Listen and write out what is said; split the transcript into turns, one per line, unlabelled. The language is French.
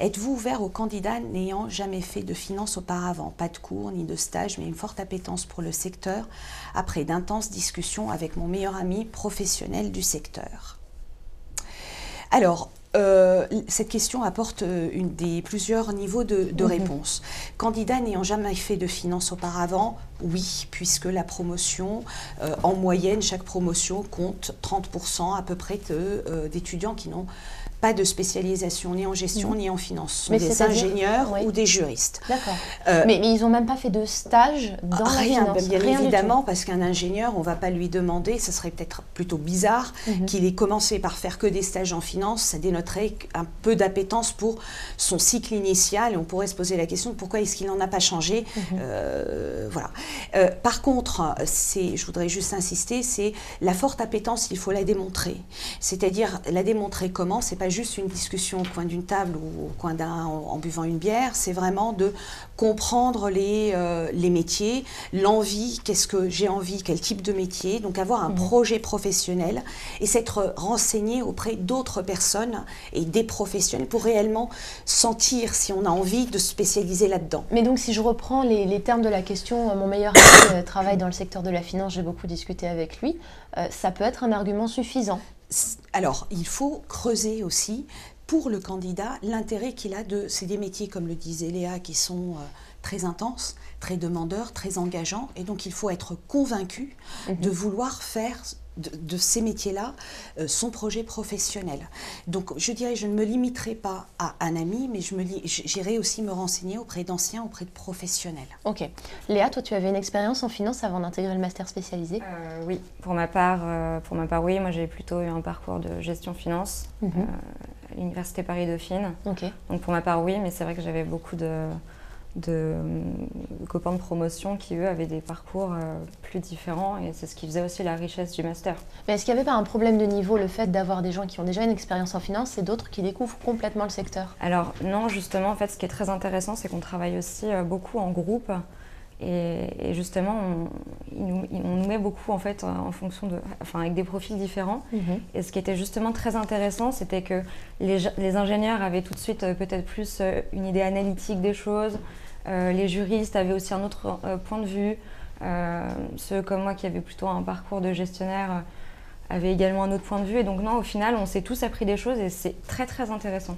Êtes-vous ouvert aux candidats n'ayant jamais fait de finance auparavant? Pas de cours ni de stage, mais une forte appétence pour le secteur, après d'intenses discussions avec mon meilleur ami professionnel du secteur. Alors, cette question apporte plusieurs niveaux de réponse. Candidat n'ayant jamais fait de finance auparavant, oui, puisque la promotion, en moyenne, chaque promotion compte 30% à peu près d'étudiants qui n'ont pas de spécialisation ni en gestion ni en finance. Ce sont des ingénieurs ou des juristes.
D'accord. Mais ils n'ont même pas fait de stage dans la finance?
Bien évidemment, parce qu'un ingénieur, on ne va pas lui demander, ce serait peut-être plutôt bizarre, qu'il ait commencé par faire que des stages en finance. Ça dénoterait un peu d'appétence pour son cycle initial. Et on pourrait se poser la question de pourquoi est-ce qu'il n'en a pas changé. Voilà. Par contre, je voudrais juste insister, c'est la forte appétence, il faut la démontrer. C'est-à-dire, la démontrer comment? C'est pas juste une discussion au coin d'une table ou au coin en buvant une bière, c'est vraiment de comprendre les métiers, l'envie, qu'est-ce que j'ai envie, quel type de métier, donc avoir un projet professionnel et s'être renseigné auprès d'autres personnes et des professionnels pour réellement sentir si on a envie de se spécialiser là-dedans.
Mais donc si je reprends les termes de la question, mon meilleur ami travaille dans le secteur de la finance, j'ai beaucoup discuté avec lui, ça peut être un argument suffisant.
Alors, il faut creuser aussi pour le candidat l'intérêt qu'il a c'est des métiers, comme le disait Léa, qui sont très intenses, très demandeurs, très engageants. Et donc, il faut être convaincu de vouloir faire de ces métiers-là son projet professionnel. Donc, je dirais, je ne me limiterai pas à un ami, mais j'irai aussi me renseigner auprès d'anciens, auprès de professionnels.
Ok. Léa, toi, tu avais une expérience en finance avant d'intégrer le master spécialisé?
Oui, pour ma part, oui. Moi, j'ai plutôt eu un parcours de gestion finance à l'Université Paris-Dauphine.
Okay.
Donc, pour ma part, oui, mais c'est vrai que j'avais beaucoup de copains de promotion qui, eux, avaient des parcours plus différents et c'est ce qui faisait aussi la richesse du master.
Mais est-ce qu'il n'y avait pas un problème de niveau, le fait d'avoir des gens qui ont déjà une expérience en finance et d'autres qui découvrent complètement le secteur?
Alors non, justement, en fait, ce qui est très intéressant, c'est qu'on travaille aussi beaucoup en groupe et justement, on nous met beaucoup en fait en fonction avec des profils différents. Et ce qui était justement très intéressant, c'était que les ingénieurs avaient tout de suite peut-être plus une idée analytique des choses. Les juristes avaient aussi un autre point de vue. Ceux comme moi qui avaient plutôt un parcours de gestionnaire avaient également un autre point de vue. Et donc non, au final, on s'est tous appris des choses et c'est très très intéressant.